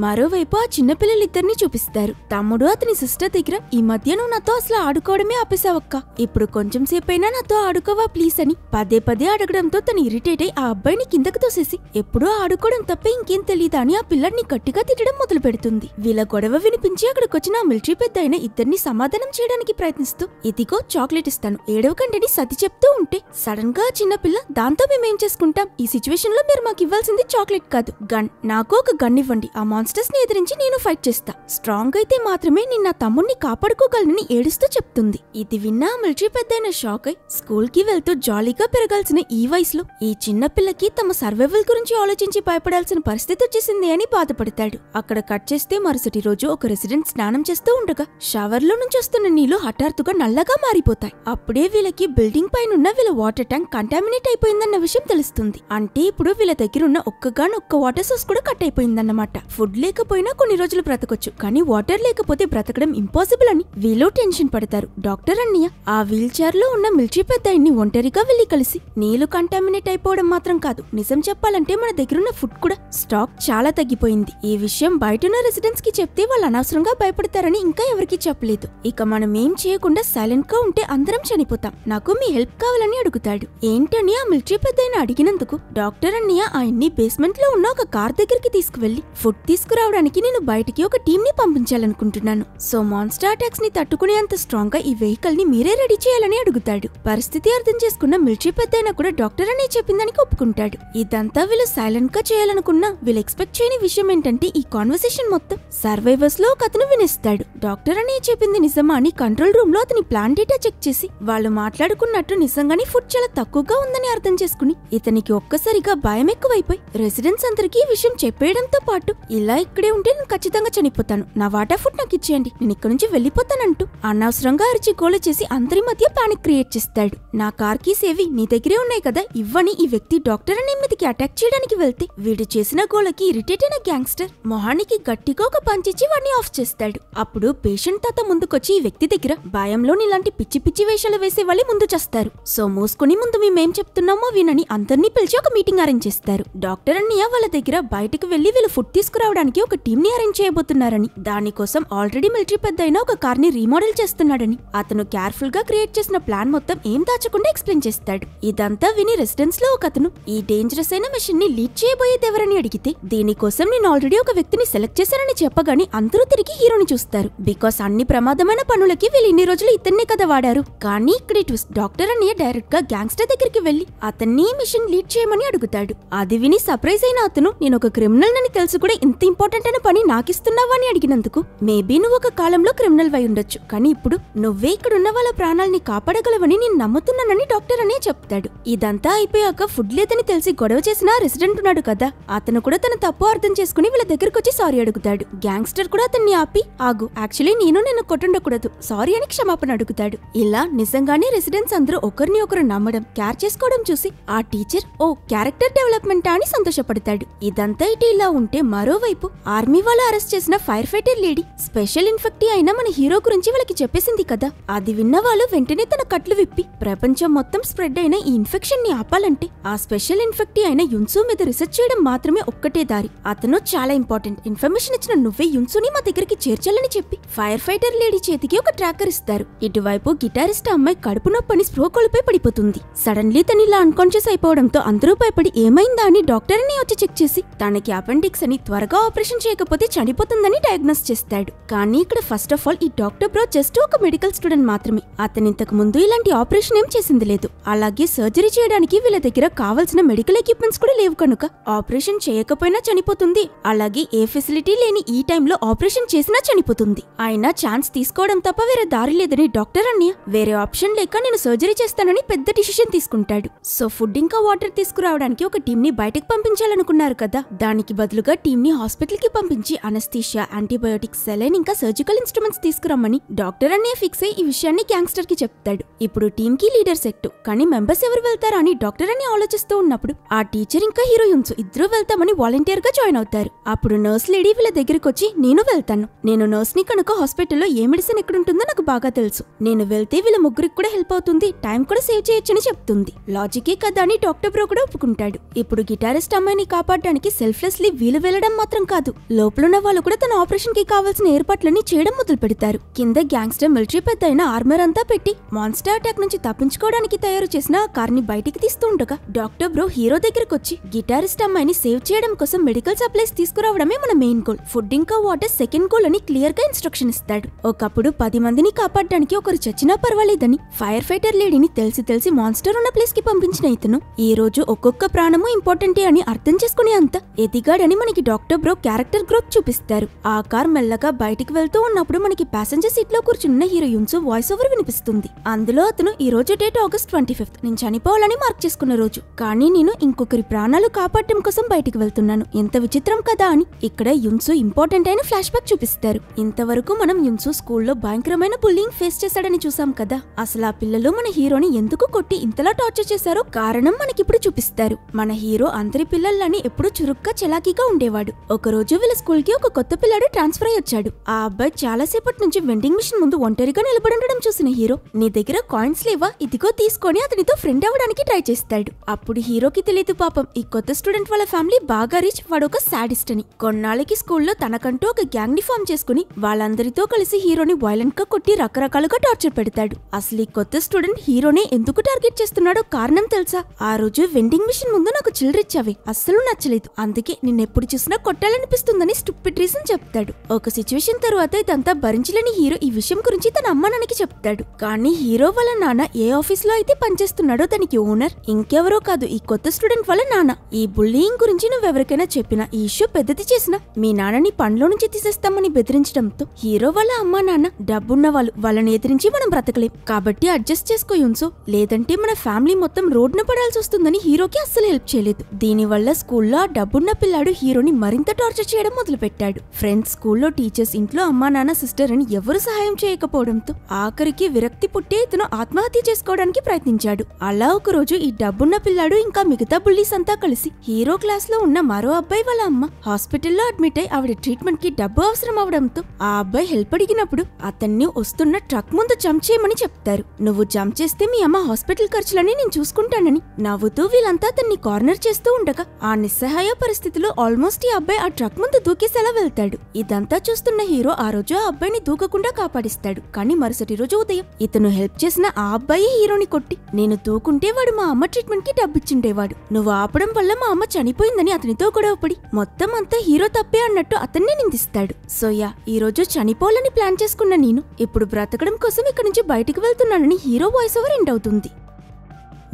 మరోవైపు ఆ చిన్నపిల్లలిద్దరిని చూపిస్తారు. తమ్ముడు అతని సిస్టర్ దగ్గర ఈ మధ్య నువ్వు నాతో అసలు ఆడుకోవడమే ఆపేశావక్క, ఇప్పుడు కొంచెం సేపైనా నాతో ఆడుకోవా ప్లీజ్ అని పదే పదే అడగడంతో తను ఇరిటేట్ అయి ఆ అబ్బాయిని కిందకు తోసేసి ఎప్పుడూ ఆడుకోవడం తప్ప ఇంకేం తెలీదా అని ఆ పిల్లడిని గట్టిగా తిట్టడం మొదలు పెడుతుంది. వీళ్ళ గొడవ వినిపించి అక్కడికొచ్చిన ఆ మిలిటరీ పెద్ద అయిన ఇద్దరిని సమాధానం చేయడానికి ప్రయత్నిస్తూ ఇదిగో చాక్లెట్ ఇస్తాను ఏడవకంటని సతి చెప్తూ ఉంటే సడన్ గా చిన్నపిల్ల దాంతో మేమేం చేసుకుంటాం, ఈ సిచ్యువేషన్ లో మీరు మాకు ఇవ్వాల్సింది చాక్లెట్ కాదు గన్, నాకు ఒక గన్ ఇవ్వండి, ఆ మాన్స్టర్స్ ని ఎదిరించి నేను ఫైట్ చేస్తా, స్ట్రాంగ్ అయితే మాత్రమే నిన్న తమ్ముణ్ణి కాపాడుకోగలనని ఏడుస్తూ చెప్తుంది. ఇది విన్నా మిలిటరీ పెద్దయిన షాక్ అయి స్కూల్ కి వెళ్తూ జాలీగా పెరగాల్సిన ఈ వయసులో ఈ చిన్న పిల్లకి తమ సర్వైవల్ గురించి ఆలోచించి భయపడాల్సిన పరిస్థితి వచ్చేసింది అని బాధపడతాడు. అక్కడ కట్ చేస్తే మరుసటి రోజు ఒక రెసిడెంట్ స్నానం చేస్తూ ఉండగా షవర్ లో నుంచి వస్తున్న నీళ్లు హఠాత్తుగా నల్లగా మారిపోతాయి. అప్పుడే వీళ్ళకి బిల్డింగ్ పైనున్న వీళ్ళ వాటర్ ట్యాంక్ కంటామినేట్ అయిపోయిందన్న విషయం తెలుస్తుంది. అంటే ఇప్పుడు వీళ్ళ దగ్గర ఉన్న ఒక్క వాటర్ సోర్స్ కూడా కట్ అయిపోయిందన్నమాట. ఫుడ్ లేకపోయినా కొన్ని రోజులు బ్రతకొచ్చు, కానీ వాటర్ లేకపోతే బ్రతకడం ఇంపాసిబుల్ అని వీళ్ళు టెన్షన్ పడతారు. డాక్టర్ అన్నయ్య ఆ వీల్ చైర్ లో ఉన్న మిలిటరీ పెద్దాయిని ఒంటరిగా వెళ్లి కలిసి నీళ్లు కంటామినేట్ అయిపోవడం మాత్రం కాదు, నిజం చెప్పాలంటే మన దగ్గరున్న ఫుడ్ కూడా స్టాక్ చాలా తగ్గిపోయింది, ఈ విషయం బయటన్న రెసిడెంట్స్ కి చెప్తే వాళ్ళు అనవసరంగా భయపడతారని ఇంకా ఎవరికి చెప్పలేదు, ఇక మనం ఏం చేయకుండా సైలెంట్ గా ఉంటే అందరం చనిపోతాం, నాకు మీ హెల్ప్ కావాలని అడుగుతాడు. ఏంటని ఆ మిలిటరీ పెద్దాయిని అడిగినందుకు డాక్టర్ అన్నయ్య ఆయన్ని బేస్మెంట్ లో ఉన్న ఒక కార్ దగ్గరికి తీసుకువెళ్లి ఫుడ్ తీసుకురావడానికి నేను బయటికి ఒక టీం ని పంపించాలనుకుంటున్నాను, సో మాన్స్టర్ అటాక్స్ ని తట్టుకునేంత స్ట్రాంగ్ గా ఈ వెహికల్ ని మీరే రెడీ చేయాలని అడుగుతాడు. పరిస్థితి అర్థం చేసుకున్న మిలిటరీ పెద్దయినా కూడా డాక్టర్ అనే చెప్పిందానికి ఒప్పుకుంటాడు. ఇదంతా వీళ్ళు సైలెంట్ గా చేయాలనుకున్నా వీళ్ళు ఎక్స్పెక్ట్ చేయని విషయం ఏంటంటే ఈ కాన్వర్సేషన్ మొత్తం సర్వైవర్స్ లో ఒక అతను వినిస్తాడు. డాక్టర్ అనే చెప్పింది నిజమా అని కంట్రోల్ రూమ్ లో అతని ప్లాన్ డేటా చెక్ చేసి వాళ్ళు మాట్లాడుకున్నట్టు నిజంగానే ఫుడ్ చాలా తక్కువగా ఉందని అర్థం చేసుకుని ఇతనికి ఒక్కసారిగా భయం ఎక్కువైపోయి రెసిడెంట్స్ అందరికీ ఈ విషయం చెప్పేయడంతో పాటు ఇలా ఇలా ఇక్కడే ఉంటే నేను ఖచ్చితంగా చనిపోతాను, నా వాటా ఫుడ్ నాకు ఇచ్చేయండి, నేను ఇక్కడ నుంచి వెళ్ళిపోతానంటూ అనవసరంగా అరిచి గోల చేసి అందరి మధ్య పానిక్ క్రియేట్ చేస్తాడు. నా కార్ కీస్ ఏవి నీ దగ్గరే ఉన్నాయి కదా ఇవ్వని ఈ వ్యక్తి డాక్టర్ అనే మీదకి అటాక్ చేయడానికి వెళ్తే వీడు చేసిన గోలకి ఇరిటేట్ అయిన గ్యాంగ్స్టర్ మొహానికి గట్టిగా ఒక పంచిచ్చి వాడిని ఆఫ్ చేస్తాడు. అప్పుడు పేషెంట్ తాత ముందుకొచ్చి ఈ వ్యక్తి దగ్గర భయంలో ఇలాంటి పిచ్చి పిచ్చి వేషాలు వేసే వాళ్ళే ముందు చేస్తారు, సో మూసుకుని ముందు మేమేం చెప్తున్నామో వినని అందరినీ పిలిచి ఒక మీటింగ్ అరేంజ్ చేస్తారు. డాక్టర్ అన్నయ్య వాళ్ళ దగ్గర బయటకు వెళ్లి వీళ్ళు ఫుడ్ తీసుకురావడానికి ఒక టీమ్ ని అరేంజ్ చేయబోతున్నారని, దానికోసం ఆల్రెడీ మిలిటరీ పెద్ద అయిన ఒక కార్ ని రీమోడల్ చేస్తున్నాడని, అతను కేర్ఫుల్ గా క్రియేట్ చేసిన ప్లాన్ మొత్తం ఏం దాచకుండా ఎక్స్ప్లెయిన్ చేస్తాడు. ఇదంతా విని రెసిడెన్స్ లో ఒక అతను ఈ డేంజరస్ అయిన మెషిన్ ని లీడ్ చేయబోయేదెవరని అడిగితే దీనికోసం నేను ఆల్రెడీ ఒక వ్యక్తిని సెలెక్ట్ చేశానని చెప్పగానే అందరూ తిరిగి హీరోని చూస్తారు. బికాస్ అన్ని ప్రమాదమైన పనులకి వీళ్ళు ఇన్ని రోజులు ఇతన్నే కదా వాడారు. కానీ ఇక్కడ ట్విస్ట్, డాక్టర్ అన్నయ్య డైరెక్ట్ గా గ్యాంగ్స్టర్ దగ్గరికి వెళ్లి అతన్ని మిషన్ లీడ్ చేయమని అడుగుతాడు. అది విని సర్ప్రైజ్ అయిన అతను నేను ఒక క్రిమినల్ అని తెలుసు కూడా ఇంత ఇంపార్టెంట్ అయిన పని నాకిస్తున్నావా అని అడిగినందుకు మేబీ నువ్వు ఒక కాలంలో క్రిమినల్ వై ఉండొచ్చు, కానీ ఇప్పుడు నువ్వే ఇక్కడున్న వాళ్ళ ప్రాణాలని కాపాడగలవని నేను నమ్ముతున్నానని డాక్టర్ అనే చెప్తాడు. ఇదంతా అయిపోయాక ఫుడ్ లేదని తెలిసి గొడవ చేసిన రెసిడెంట్ ఉన్నాడు కదా, అతను కూడా తన తప్పు అర్థం చేసుకుని వీళ్ళ దగ్గరకు వచ్చి సారీ అడుగుతాడు. గ్యాంగ్స్టర్ కూడా అతన్ని ఆపి ఆగు, యాక్చువల్లీ నేను కొట్టుండకూడదు, సారీ అని క్షమాపణ అడుగుతాడు. ఇలా నిజంగానే రెసిడెంట్స్ అందరూ ఒకరిని ఒకరు నమ్మడం కేర్ చేసుకోవడం చూసి ఆ టీచర్ ఓ క్యారెక్టర్ డెవలప్మెంట్ అని సంతోషపడతాడు. ఇదంతా ఇటు ఇలా ఉంటే మరోవైపు ఆర్మీ వాళ్ళు అరెస్ట్ చేసిన ఫైర్ ఫైటర్ లేడీ స్పెషల్ ఇన్ఫెక్టీ అయిన మన హీరో గురించి వాళ్ళకి చెప్పేసింది కదా, అది విన్న వాళ్ళు వెంటనే తన కట్లు విప్పి ప్రపంచం మొత్తం స్ప్రెడ్ అయిన ఈ ఇన్ఫెక్షన్ ని ఆపాలంటే ఆ స్పెషల్ ఇన్ఫెక్టీ అయిన యున్సు మీద రీసెర్చ్ చేయడం మాత్రమే ఒక్కటే దారి, అతను చాలా ఇంపార్టెంట్ ఇన్ఫర్మేషన్ ఇచ్చిన నువ్వే యున్సుని మా దగ్గరికి చేర్చాలని చెప్పి ఫైర్ ఫైటర్ లేడీ చేతికి ఒక ట్రాకర్ ఇస్తారు. ఇటువైపు గిటారిస్ట్ అమ్మాయి కడుపు నొప్పని స్ప్రో కోల్పోయి పడిపోతుంది. సడన్లీ తను ఇలా అన్కాన్షియస్ అయిపోవడంతో అందరూ భయపడి ఏమైందా అని డాక్టర్ ని వచ్చి చెక్ చేసి తనకి అపెండిక్స్ అని త్వరగా ఆపరేషన్ చేయకపోతే చనిపోతుందని డయాగ్నోస్ చేస్తాడు. కానీ ఇక్కడ ఫస్ట్ ఆఫ్ ఆల్ ఈ డాక్టర్ బ్రో జస్ట్ ఒక మెడికల్ స్టూడెంట్ మాత్రమే, అతను ఇంతకు ముందు ఇలాంటి ఆపరేషన్ ఏం చేసింది లేదు. అలాగే సర్జరీ చేయడానికి వీళ్ళ దగ్గర కావాల్సిన మెడికల్ ఎక్విప్మెంట్స్ కూడా లేవు కనుక ఆపరేషన్ చేయకపోయినా చనిపోతుంది. అలాగే ఏ ఫెసిలిటీ లేని ఈ టైంలో ఆపరేషన్ చేసినా చనిపోతుంది. అయినా ఛాన్స్ తీసుకోవడం తప్ప వేరే దారి లేదని డాక్టర్ అన్నయ్య వేరే ఆప్షన్ లేక నేను సర్జరీ చేస్తానని పెద్ద డిసిషన్ తీసుకుంటాడు. సో ఫుడ్ ఇంకా వాటర్ తీసుకురావడానికి ఒక టీం ని బయటకు పంపించాలనుకున్నారు కదా, దానికి బదులుగా టీం ని హాస్పిటల్ కి పంపించి అనస్థీషియా, యాంటీబయోటిక్స్, సెలైన్ ఇంకా సర్జికల్ ఇన్స్ట్రుమెంట్స్ తీసుకురమ్మని డాక్టర్ అన్నయ్య ఫిక్స్ అయ్యి ఈ విషయాన్ని గ్యాంగ్స్టర్ కి చెప్తాడు. ఇప్పుడు టీం కి లీడర్ సెట్, కానీ మెంబర్స్ ఎవరు వెళ్తారా అని డాక్టర్ అన్నయ్య ఆలోచిస్తూ ఉన్నప్పుడు ఆ టీచర్ ఇంకా హీరోయిన్స్ ఇద్దరు వెళ్తామని వాలంటీర్ గా జాయిన్ అవుతారు. అప్పుడు నర్స్ లేడీ వీళ్ళ దగ్గరికి వచ్చి నేను వెళ్తాను, నేను నర్స్ ని కనుక హాస్పిటల్లో ఏ మెడిసిన్ ఎక్కడుంటుందో నాకు బాగా తెలుసు, నేను వెళ్తే వీళ్ళ ముగ్గురికి కూడా హెల్ప్ అవుతుంది, టైం కూడా సేవ్ చేయొచ్చని చెప్తుంది. లాజికే కదా అని డాక్టర్ బ్రో కూడా ఒప్పుకుంటాడు. ఇప్పుడు గిటారిస్ట్ అమ్మాయిని కాపాడడానికి సెల్ఫ్లెస్లీ వీళ్ళు వెళ్లడం మాత్రం కాదు, లోపలున్న వాళ్ళు కూడా తన ఆపరేషన్ కి కావాల్సిన ఏర్పాట్లన్నీ చేయడం మొదలు పెడతారు. కింద గ్యాంగ్స్టర్ మిలిటరీ పెద్ద అయిన ఆర్మర్ అంతా పెట్టి మాన్స్టర్ అటాక్ నుంచి తప్పించుకోవడానికి తయారు చేసిన ఆ కార్ ని బయటికి తీస్తూ ఉండగా డాక్టర్ బ్రో హీరో దగ్గరకు వచ్చి గిటారిస్ట్ అమ్మాయిని సేవ్ చేయడం కోసం మెడికల్ సప్లైస్ తీసుకురావడమే మన మెయిన్ గోల్, ఫుడ్ ఇంకా వాటర్ సెకండ్ గోల్ అని క్లియర్ గా ఇన్స్ట్రక్షన్ ఇస్తాడు. ఒకప్పుడు 10 మందిని కాపాడడానికి ఒకరు చచ్చినా పర్వాలేదని ఫైర్ ఫైటర్ లేడీని తెలిసి మాన్స్టర్ ఉన్న ప్లేస్ కి పంపించిన ఇతను ఈ రోజు ఒక్కొక్క ప్రాణము ఇంపార్టెంటే అని అర్థం చేసుకునే అంత ఎదిగాడని మనకి డాక్టర్ బ్రో క్యారెక్టర్ గ్రోత్ చూపిస్తారు. ఆ కార్ మెల్లగా బయటికి వెళ్తూ ఉన్నప్పుడు మనకి ప్యాసింజర్ సీట్ లో కూర్చున్న హీరో యున్సు వాయిస్ ఓవర్ వినిపిస్తుంది. అందులో అతను ఈ రోజు డేట్ ఆగస్ట్ 25 నేను చనిపోవాలని మార్క్ చేసుకున్న రోజు, కానీ నేను ఇంకొకరి ప్రాణాలు కాపాడటం కోసం బయటికి వెళ్తున్నాను, ఎంత విచిత్రం కదా అని ఇక్కడ యున్సు ఇంపార్టెంట్ అయిన ఫ్లాష్ బ్యాక్ చూపిస్తారు. ఇంతవరకు మనం యున్సు స్కూల్లో భయంకరమైన బుల్లింగ్ ఫేస్ చేశాడని చూసాం కదా, అసలు ఆ పిల్లలు మన హీరోని ఎందుకు కొట్టి ఇంతలా టార్చర్ చేశారో కారణం మనకిప్పుడు చూపిస్తారు. మన హీరో అందరి పిల్లలని ఎప్పుడు చురుగ్గా చలాకీగా ఉండేవాడు. ఒక రోజు వీళ్ళ స్కూల్ కి ఒక కొత్త పిల్లాడు ట్రాన్స్ఫర్ అయ్యి వచ్చాడు. ఆ అబ్బాయి చాలా సేపటి నుంచి వెండింగ్ మిషన్ ముందు ఒంటరిగా నిలబడడం చూసిన హీరో నీ దగ్గర కాయిన్స్ లేవా, ఇదిగో తీసుకొని అతనితో ఫ్రెండ్ అవ్వడానికి ట్రై చేస్తాడు. అప్పుడు హీరోకి తెలియదు పాపం ఈ కొత్త స్టూడెంట్ వాళ్ళ ఫ్యామిలీ బాగా రిచ్, వాడు ఒక సాడిస్ట్ అని. కొన్నాళ్ళకి స్కూల్లో తనకంటూ ఒక గ్యాంగ్ ని ఫామ్ చేసుకుని వాళ్ళందరితో కలిసి హీరోని వైలెంట్ గా కొట్టి రకరకాలుగా టార్చర్ పెడతాడు. అసలు ఈ కొత్త స్టూడెంట్ హీరోని ఎందుకు టార్గెట్ చేస్తున్నాడో కారణం తెలుసా, ఆ రోజు వెండింగ్ మిషన్ ముందు నాకు చిల్లరిచ్చావే అస్సలు నచ్చలేదు, అందుకే నిన్నెప్పుడు చూసినా కొట్టాలనిపిస్తుందని స్టూపిడ్ రీజన్ చెప్తాడు. ఒక సిచ్యువేషన్ తర్వాత ఇదంతా భరించలేని హీరో ఈ విషయం గురించి తన అమ్మ నాన్నకి చెప్తాడు. కానీ హీరో వాళ్ళ నాన్న ఏ ఆఫీస్ లో అయితే పనిచేస్తున్నాడో దానికి ఓనర్ ఇంకెవరో కాదు ఈ కొత్త స్టూడెంట్ వాళ్ళ నాన్న. ఈ బుల్లింగ్ గురించి నువ్వెవరికైనా చెప్పినా ఈ ఇష్యూ పెద్దది చేసినా మీ నాన్నని పనిలో నుంచి తీసేస్తామని బెదిరించడంతో హీరో వాళ్ళ అమ్మా నాన్న డబ్బున్న వాళ్ళని ఎదిరించి మనం బ్రతకలేం కాబట్టి అడ్జస్ట్ చేసుకో యున్సో, లేదంటే మన ఫ్యామిలీ మొత్తం రోడ్డున పడాల్సి వస్తుందని హీరోకి అస్సలు హెల్ప్ చేయలేదు. దీనివల్ల స్కూల్లో ఆ డబ్బున్న పిల్లాడు హీరోని మరింత టార్చర్ చేయడం మొదలుపెట్టాడు. ఫ్రెండ్స్, స్కూల్లో టీచర్స్, ఇంట్లో అమ్మా నాన్న, సిస్టర్ అని ఎవరు సహాయం చేయకపోవడంతో ఆఖరికి విరక్తి పుట్టి ఇతను ఆత్మహత్య చేసుకోవడానికి ప్రయత్నించాడు. అలా ఒక రోజు ఈ డబ్బున్న పిల్లాడు ఇంకా మిగతా బుల్లీస్ అంతా కలిసి హీరో క్లాస్ లో ఉన్న మరో అబ్బాయి వాళ్ళ అమ్మ హాస్పిటల్లో అడ్మిట్ అయి ఆవిడ ట్రీట్మెంట్ కి డబ్బు అవసరం అవడంతో ఆ అబ్బాయి హెల్ప్ అడిగినప్పుడు అతన్ని వస్తున్న ట్రక్ ముందు జంప్ చేయమని చెప్తారు. నువ్వు జంప్ చేస్తే మీ అమ్మ హాస్పిటల్ ఖర్చులని నేను చూసుకుంటానని నవ్వుతూ వీళ్ళంతా అతన్ని కార్నర్ చేస్తూ ఉండగా ఆ నిస్సహాయ పరిస్థితిలో ఆల్మోస్ట్ ఈ అబ్బాయి ఆ ట్రక్ ముందు దూకేసేలా వెళ్తాడు. ఇదంతా చూస్తున్న హీరో ఆ రోజు ఆ అబ్బాయిని దూకకుండా కాపాడిస్తాడు. కానీ మరుసటి రోజు ఉదయం ఇతను హెల్ప్ చేసిన ఆ అబ్బాయి హీరోని కొట్టి, నేను దూకుంటే వాడు మా అమ్మ ట్రీట్మెంట్ కి డబ్బిచ్చిండేవాడు, నువ్వు ఆపడం వల్ల మా అమ్మ చనిపోయిందని అతనితో గొడవపడి మొత్తం అంతా హీరో తప్పే అన్నట్టు అతన్ని నిందిస్తాడు. సోయా, ఈ రోజు చనిపోవాలని ప్లాన్ చేసుకున్న నేను ఇప్పుడు బ్రతకడం కోసం ఇక్కడి నుంచి బయటికి వెళ్తున్నానని హీరో వాయిస్ ఓవర్ ఎండ్ అవుతుంది.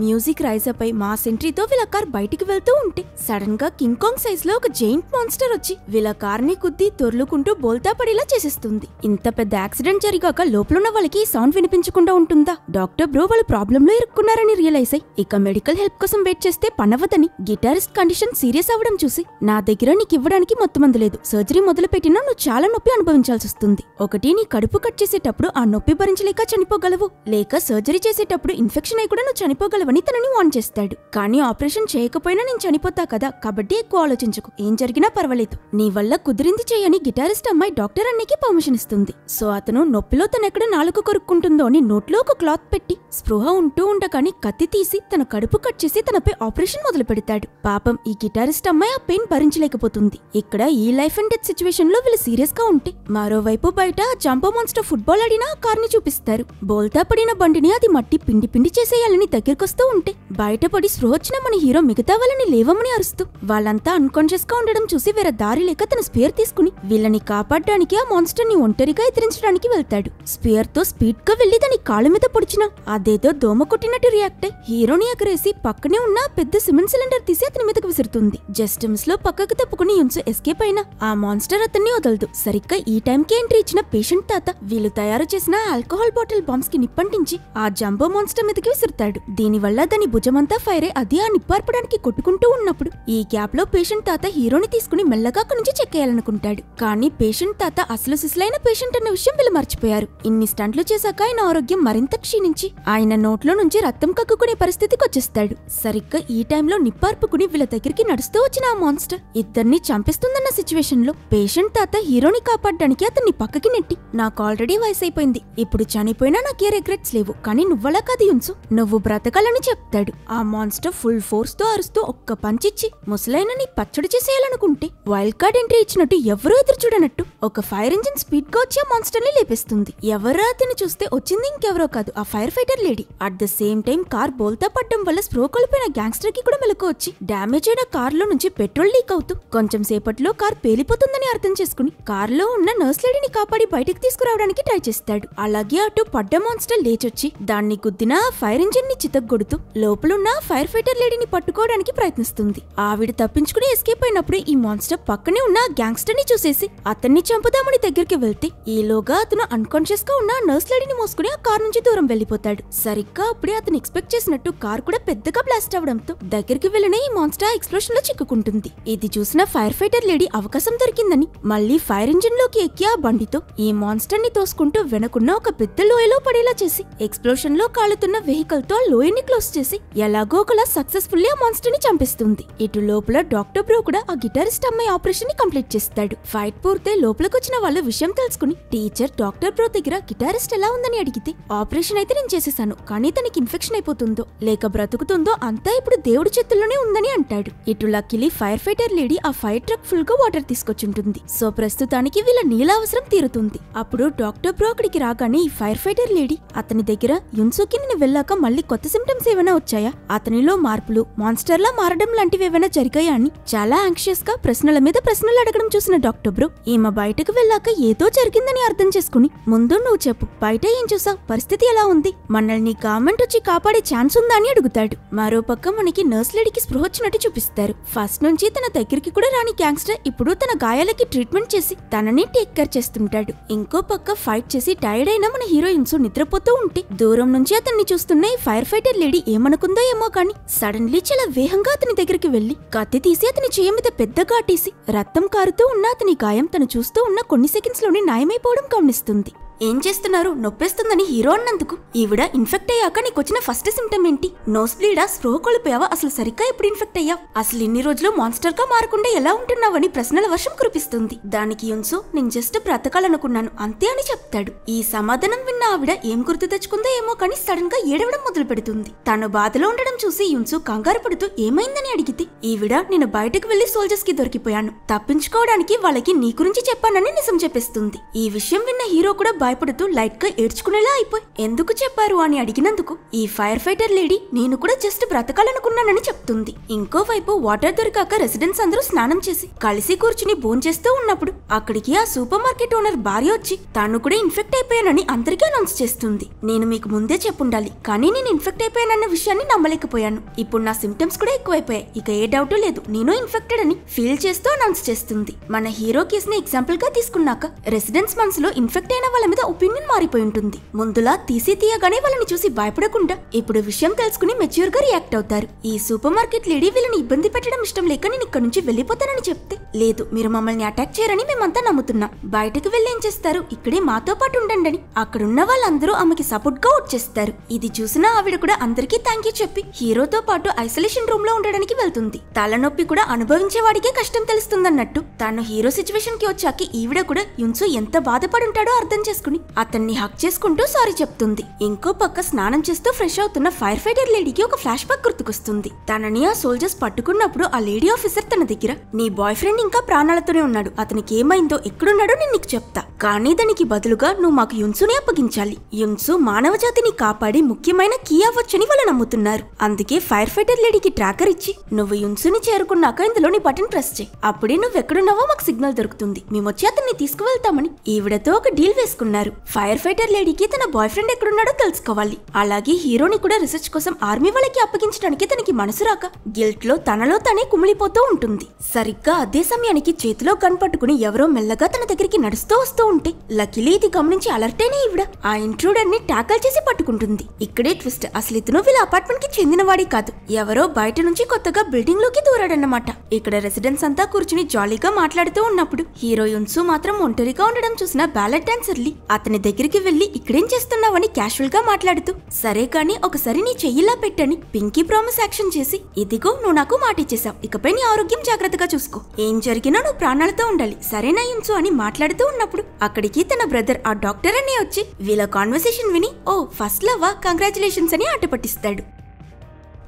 మ్యూజిక్ రైజ్ అప్ అయి మాస్ ఎంట్రీతో వీళ్ళ కార్ బయటికి వెళ్తూ ఉంటే సడన్ గా కింగ్ కాంగ్ సైజ్ లో ఒక జైంట్ మాన్స్టర్ వచ్చి వీళ్ళ కార్ ని కుద్ది దొర్లుకుంటూ బోల్తా పడేలా చేసేస్తుంది. ఇంత పెద్ద యాక్సిడెంట్ జరిగాక లోపలున్న వాళ్ళకి సౌండ్ వినిపించకుండా ఉంటుందా? డాక్టర్ బ్రో వాళ్ళు ప్రాబ్లం లో ఇరుక్కున్నారని రియలైజ్ అయి ఇక మెడికల్ హెల్ప్ కోసం వెయిట్ చేస్తే పనవదని గిటారిస్ట్ కండిషన్ సీరియస్ అవ్వడం చూసి, నా దగ్గర నీకు ఇవ్వడానికి మొత్తం లేదు, సర్జరీ మొదలు పెట్టినా నువ్వు చాలా నొప్పి అనుభవించాల్సి వస్తుంది. ఒకటి, నీ కడుపు కట్ చేసేటప్పుడు ఆ నొప్పి భరించలేక చనిపోగలవు, లేక సర్జరీ చేసేటప్పుడు ఇన్ఫెక్షన్ అయి కూడా నువ్వు చనిపోగలవు అని తనని వార్న్ చేస్తాడు. కానీ ఆపరేషన్ చేయకపోయినా నేను చనిపోతా కదా, కాబట్టి ఎక్కువ ఆలోచించుకు, ఏం జరిగినా పర్వాలేదు, నీ వల్ల కుదిరింది చేయని గిటారిస్ట్ అమ్మాయి డాక్టర్ అన్నకి పర్మిషన్ ఇస్తుంది. సో అతను నొప్పిలో తనెక్కడ నాలుక కొరుక్కుంటుందో అని నోట్లో ఒక క్లాత్ పెట్టి స్పృహ ఉంటూ ఉండగాని కత్తి తీసి తన కడుపు కట్ చేసి తనపై ఆపరేషన్ మొదలు పెడతాడు. పాపం ఈ గిటారిస్ట్ అమ్మాయి ఆ పెయిన్ భరించలేకపోతుంది. ఇక్కడ ఈ లైఫ్ అండ్ డెత్ సిచ్యువేషన్ లో వీళ్ళు సీరియస్ గా ఉంటే మరోవైపు బయట జంబో మాన్స్టర్ ఫుట్బాల్ ఆడిన ఆ కార్ ని చూపిస్తారు. బోల్తా పడిన బండిని అది మట్టి పిండి పిండి చేసేయాలని దగ్గరకొస్తూ ఉంటే బయటపడి స్పృహొచ్చిన మన హీరో మిగతా వాళ్ళని లేవమని అరుస్తూ వాళ్ళంతా అన్కాన్షియస్ గా ఉండడం చూసి వేరే దారి లేక తన స్పియర్ తీసుకుని వీళ్ళని కాపాడడానికి ఆ మాన్స్టర్ ని ఒంటరిగా ఎదిరించడానికి వెళ్తాడు. స్పియర్ తో స్పీడ్ గా వెళ్లి దాని కాళ్ళ మీద పొడిచిన అదేదో దోమ కొట్టినట్టు రియాక్ట్ అయి హీరోని ఎగరేసి పక్కనే ఉన్న పెద్ద సిమెంట్ సిలిండర్ తీసి అతని మీదకి విసురుతుంది. జస్ట్ మిస్ లో పక్కకు తప్పుకుని యున్సు ఎస్కేప్ అయినా ఆ మాన్స్టర్ అతన్ని వదలదు. సరిగ్గా ఈ టైంకి ఎంట్రీ ఇచ్చిన పేషెంట్ తాత వీళ్ళు తయారు చేసిన ఆల్కహాల్ బాటిల్ బాంబ్స్ కి నిప్పంటించి ఆ జంబో మాన్స్టర్ మీదకి విసురుతాడు. దీనివల్ల దాని భుజమంతా ఫైర్ అయి అది ఆ నిప్పార్పడానికి కొట్టుకుంటూ ఉన్నప్పుడు ఈ గ్యాప్ లో పేషెంట్ తాత హీరోని తీసుకుని మెల్లగా అక్కడి నుంచి చెక్కేయాలనుకుంటాడు. కానీ పేషెంట్ తాత అసలు సిసలైన పేషెంట్ అన్న విషయం వీళ్ళు మర్చిపోయారు. ఇన్ని స్టంట్లు చేశాక ఆయన ఆరోగ్యం మరింత క్షీణించి ఆయన నోట్లో నుంచి రక్తం కక్కుకునే పరిస్థితికి వచ్చేస్తాడు. సరిగ్గా ఈ టైంలో నిప్పార్పుకుని వీళ్ళ దగ్గరికి నడుస్తూ వచ్చిన ఆ మాన్స్టర్ ఇద్దరిని చంపిస్తుందన్న సిచ్యువేషన్ లో పేషెంట్ తాత హీరోని కాపాడడానికి అతన్ని పక్కకి నెట్టి, నాకు ఆల్రెడీ వయసు అయిపోయింది, ఇప్పుడు చనిపోయినా నాకే రిగ్రెట్స్ లేవు, కానీ నువ్వలా కాదు యున్సు, నువ్వు బ్రతకాలని చెప్తాడు. ఆ మాన్స్టర్ ఫుల్ ఫోర్స్ తో అరుస్తూ ఒక్క పంచిచ్చి ముసలైనని పచ్చడి చేసేయాలనుకుంటే వైల్డ్ కార్డ్ ఎంట్రీ ఇచ్చినట్టు ఎవరూ ఎదురు చూడనట్టు ఒక ఫైర్ ఇంజిన్ స్పీడ్ గా వచ్చి ఆ మాన్స్టర్ ని లేపేస్తుంది. ఎవరా అతన్ని చూస్తే వచ్చింది ఇంకెవరో కాదు, ఆ fire fighter lady. At the same time car బోల్తా పడ్డం వల్ల స్ప్రో కోల్పోయిన గ్యాంగ్స్టర్ కి కూడా మెలకు వచ్చి డామేజ్ అయిన కార్ లో నుంచి పెట్రోల్ లీక్ అవుతూ కొంచెం సేపట్లో కార్ పేలిపోతుందని అర్థం చేసుకుని కార్ లో ఉన్న నర్స్ లేడీని కాపాడి బయటకు తీసుకురావడానికి ట్రై చేస్తాడు. అలాగే అటు పడ్డ మాన్స్టర్ లేచొచ్చి దాన్ని గుద్దిన ఫైర్ ఇంజిన్ ని చితగ్గొడుతూ లోపలున్న ఫైర్ ఫైటర్ లేడీని పట్టుకోవడానికి ప్రయత్నిస్తుంది. ఆవిడ తప్పించుకుని ఎస్కేప్ అయినప్పుడు ఈ మాన్స్టర్ పక్కనే ఉన్న గ్యాంగ్స్టర్ ని చూసేసి అతన్ని చంపుదామని దగ్గరికి వెళ్తే ఈలోగా అతను అన్కాన్షియస్ గా ఉన్న నర్స్ లేడీని మోసుకుని ఆ కార్ నుంచి దూరం వెళ్లిపోతాడు. సరిగ్గా అప్పుడే అతను ఎక్స్పెక్ట్ చేసినట్టు కార్ కూడా పెద్దగా బ్లాస్ట్ అవడంతో దగ్గరికి వెళ్లిన ఈ మాన్స్టర్ ఎక్స్ప్లోషన్ లో చిక్కుకుంటుంది. ఇది చూసిన ఫైర్ ఫైటర్ లేడీ అవకాశం దొరికిందని మళ్ళీ ఫైర్ ఇంజిన్ లోకి ఎక్కి ఆ బండితో ఈ మాన్స్టర్ ని తోసుకుంటూ వెనకున్న ఒక పెద్ద లోయలో పడేలా చేసి ఎక్స్ప్లోషన్ లో కాలుతున్న వెహికల్ తో లోయని క్లోజ్ చేసి ఎలాగో ఒకలా సక్సెస్ఫుల్లీ ఆ మాన్స్టర్ ని చంపిస్తుంది. ఇటు లోపల డాక్టర్ బ్రో కూడా ఆ గిటారిస్ట్ అమ్మాయి ఆపరేషన్ ని కంప్లీట్ చేస్తాడు. ఫైట్ పూర్తయి లోపలికొచ్చిన వాళ్ళ విషయం తెలుసుకుని టీచర్ డాక్టర్ బ్రో దగ్గర గిటారిస్ట్ ఎలా ఉందని అడిగితే, ఆపరేషన్ అయితే నేను చేసేసాను, కానీ తనకి ఇన్ఫెక్షన్ అయిపోతుందో లేక బ్రతుకుతుందో అంతా ఇప్పుడు దేవుడి చేతుల్లోనే ఉందని అంటాడు. ఇటు లక్కీలీ ఫైర్ ఫైటర్ లేడీ ఆ ఫైర్ ట్రక్ ఫుల్ గా వాటర్ తీసుకొచ్చుంటుంది. సో ప్రస్తుతానికి వీళ్ళ నీళ్ళ అవసరం తీరుతుంది. అప్పుడు డాక్టర్ బ్రో అక్కడికి రాగానే ఈ ఫైర్ ఫైటర్ లేడీ అతని దగ్గర, యున్సుకి నేను వెళ్ళాక మళ్ళీ కొత్త సిమ్టమ్స్ ఏమైనా వచ్చాయా, అతనిలో మార్పులు మాన్స్టర్లా మారడం లాంటివి ఏమైనా జరిగాయా అని చాలా యాంగ్షియస్ గా ప్రశ్నల మీద ప్రశ్నలు అడగడం చూసిన డాక్టర్ బ్రో ఈమె బయటకు వెళ్ళాక ఏదో జరిగిందని అర్థం చేసుకుని, ముందు నువ్వు చెప్పు, బయట ఏం చూసావు, పరిస్థితి ఎలా ఉంది, మనల్ని గవర్నమెంట్ వచ్చి కాపాడే ఛాన్స్ ఉందా అని అడుగుతాడు. మరోపక్క మనకి నర్స్ లేడీకి స్పృహ వచ్చినట్టు చూపిస్తారు. ఫస్ట్ నుంచి తన దగ్గరికి కూడా రాని గ్యాంగ్స్టర్ ఇప్పుడు తన గాయాలకి ట్రీట్మెంట్ చేసి తనని టేక్ కేర్ చేస్తుంటాడు. ఇంకో పక్క ఫైట్ చేసి టైర్డ్ అయిన మన హీరోయిన్స్ నిద్రపోతూ ఉంటే దూరం నుంచి అతన్ని చూస్తున్న ఈ ఫైర్ ఫైటర్ లేడీ లేడీ ఏమనుకుందో ఏమో కాని సడన్లీ చాలా వేగంగా అతని దగ్గరికి వెళ్లి కత్తి తీసి అతని చేయి మీద పెద్ద ఘాటేసి రక్తం కారుతూ ఉన్న అతని గాయం తను చూస్తూ ఉన్న కొన్ని సెకండ్స్ లోనే నయమైపోవడం గమనిస్తుంది. ఏం చేస్తున్నారు? నొప్పేస్తుందని హీరో అన్నందుకు ఈవిడ ఇన్ఫెక్ట్ అయ్యాక నీకొచ్చిన ఫస్ట్ సిమ్టమ్ ఏంటి? నోస్ బ్లీడా? స్ప్రో కోల్పోయావా? అసలు సరిగ్గా ఎప్పుడు ఇన్ఫెక్ట్ అయ్యావు? అసలు ఇన్ని రోజులు మాన్స్టర్ గా మారకుండా ఎలా ఉంటున్నావని ప్రశ్నల వర్షం కురిపిస్తుంది. దానికి యున్సు నేను జస్ట్ బ్రతకాలనుకున్నాను అంతే అని చెప్తాడు. ఈ సమాధానం విన్న ఆవిడ ఏం గుర్తు తెచ్చుకుందో ఏమో కానీ సడన్ గా ఏడవడం మొదలు పెడుతుంది. తను బాధలో ఉండడం చూసి యున్సు కంగారు పడుతూ ఏమైందని అడిగితే ఈవిడ నేను బయటకు వెళ్లి సోల్జర్స్ కి దొరికిపోయాను, తప్పించుకోవడానికి వాళ్ళకి నీ గురించి చెప్పానని నిజం చెప్పేస్తుంది. ఈ విషయం విన్న హీరో కూడా భయపడుతూ లైట్ గా ఏడ్చుకునేలా అయిపోయి ఎందుకు చెప్పారు అని అడిగినందుకు ఈ ఫైర్ ఫైటర్ లేడీ నేను కూడా జస్ట్ బ్రతకాలనుకున్నానని చెప్తుంది. ఇంకోవైపు వాటర్ దొరికాక రెసిడెంట్స్ అందరూ స్నానం చేసి కలిసి కూర్చుని భోంచేస్తూ ఉన్నప్పుడు అక్కడికి ఆ సూపర్ మార్కెట్ ఓనర్ భార్య వచ్చి తాను కూడా ఇన్ఫెక్ట్ అయిపోయానని అందరికీ అనౌన్స్ చేస్తుంది. నేను మీకు ముందే చెప్పుండాలి కానీ నేను ఇన్ఫెక్ట్ అయిపోయానన్న విషయాన్ని నమ్మలేకపోయాను. ఇప్పుడు నా సిమ్టమ్స్ కూడా ఎక్కువైపోయాయి, ఇక ఏ డౌట్ లేదు నేను ఇన్ఫెక్టెడ్ అని ఫీల్ చేస్తూ అనౌన్స్ చేస్తుంది. మన హీరో కేస్ ని ఎగ్జాంపుల్ గా తీసుకున్నాక రెసిడెంట్స్ మనసులో ఇన్ఫెక్ట్ అయిన వాళ్ళ మీద ఒపీనియన్ మారిపోయి ఉంటుంది. ముందులా తీయగానే వాళ్ళని చూసి భయపడకుండా ఇప్పుడు విషయం తెలుసుకుని మెచ్యూర్ గా రియాక్ట్ అవుతారు. ఈ సూపర్ మార్కెట్ లేడీ వీళ్ళని ఇబ్బంది పెట్టడం ఇష్టం లేక నేను ఇక్కడ నుంచి వెళ్లిపోతానని చెప్తే లేదు మీరు మమ్మల్ని అటాక్ చేయరని మేమంతా నమ్ముతున్నాం, బయటకు వెళ్ళి ఏం చేస్తారు, ఇక్కడే మాతో పాటు ఉండండి అని అక్కడున్న వాళ్ళందరూ ఆమెకి సపోర్ట్ గా వచ్చేస్తారు. ఇది చూసిన ఆవిడ కూడా అందరికీ థ్యాంక్ యూ చెప్పి హీరోతో పాటు ఐసోలేషన్ రూమ్ లో ఉండడానికి వెళ్తుంది. తలనొప్పి కూడా అనుభవించేవాడికే కష్టం తెలుస్తుందన్నట్టు తాను హీరో సిచ్యువేషన్ కి వచ్చాక ఈవిడ కూడా యున్సు ఎంత బాధపడి ఉంటాడో అర్థం చేసుకుని అతన్ని హక్ చేసుకుంటూ సారీ చెప్తుంది. ఇంకో పక్క స్నానం చేస్తూ ఫ్రెష్ అవుతున్న ఫైర్ ఫైటర్ లేడీకి ఒక ఫ్లాష్ బ్యాక్ గుర్తుకొస్తుంది. తనని ఆ సోల్జర్స్ పట్టుకున్నప్పుడు ఆ లేడీ ఆఫీసర్ తన దగ్గర నీ బాయ్ ఫ్రెండ్ ఇంకా ప్రాణాలతోనే ఉన్నాడు, అతనికి ఏమైందో ఎక్కడున్నాడో నేను నీకు చెప్తా, కానీ దానికి బదులుగా నువ్వు మాకు యున్సుని అప్పగించాలి. యున్సు మానవ జాతిని కాపాడి ముఖ్యమైన కీ అవ్వచ్చని వాళ్ళు నమ్ముతున్నారు. అందుకే ఫైర్ ఫైటర్ లేడీకి ట్రాకర్ ఇచ్చి నువ్వు యున్సుని చేరుకున్నాక ఇందులోని బటన్ ప్రెస్ చేయి, అప్పుడే నువ్వు ఎక్కడున్నావో మాకు సిగ్నల్ దొరుకుతుంది, మేమొచ్చి అతన్ని తీసుకువెళ్తామని ఈవిడతో ఒక డీల్ వేసుకున్నారు. ఫైర్ ఫైటర్ లేడీకి తన బాయ్ ఫ్రెండ్ ఎక్కడున్నాడో తెలుసుకోవాలి. అలాగే హీరోని కూడా రీసెర్చ్ కోసం ఆర్మీ వాళ్ళకి అప్పగించడానికి తనకి మనసు రాక గిల్ట్ లో తనలో తనే కుమిలిపోతూ ఉంటుంది. సరిగ్గా అదే సమయానికి చేతిలో గన్ పట్టుకుని ఎవరో మెల్లగా తన దగ్గరికి నడుస్తూ వస్తూ ఉంటే లక్కీలీ ఇది గమనించి అలర్ట్ అయిన ఈవిడ ఆ ఇంట్రూడర్ ని టాకల్ చేసి పట్టుకుంటుంది. ఇక్కడే ట్విస్ట్, అసలు ఇతను వీళ్ళ అపార్ట్మెంట్ కి చెందినవాడి కాదు, ఎవరో బయట నుంచి కొత్తగా బిల్డింగ్ లోకి దూరాడన్నమాట. ఇక్కడ రెసిడెంట్స్ అంతా కూర్చుని జాలీగా మాట్లాడుతూ ఉన్నప్పుడు హీరో యున్సు మాత్రం ఒంటరిగా ఉండడం చూసిన బ్యాలెట్ డాన్సర్ లీ అతని దగ్గరికి వెళ్లి ఇక్కడేం చేస్తున్నావని క్యాషువల్ గా మాట్లాడుతూ సరే కానీ ఒకసారి నీ చెయ్యిలా పెట్టని పింకీ ప్రామిస్ యాక్షన్ చేసి ఇదిగో నువ్వు నాకు మాట ఇచ్చేసావు, ఇకపై నీ ఆరోగ్యం జాగ్రత్తగా చూసుకో, ఏం జరిగినా నువ్వు ప్రాణాలతో ఉండాలి సరేనా యున్సు అని మాట్లాడుతూ ఉన్నప్పుడు అక్కడికి తన బ్రదర్ ఆ డాక్టర్ అని వచ్చి వీళ్ళ కాన్వర్సేషన్ విని ఓ ఫస్ట్ లవ్వా కంగ్రాచులేషన్స్ అని ఆట పట్టిస్తాడు.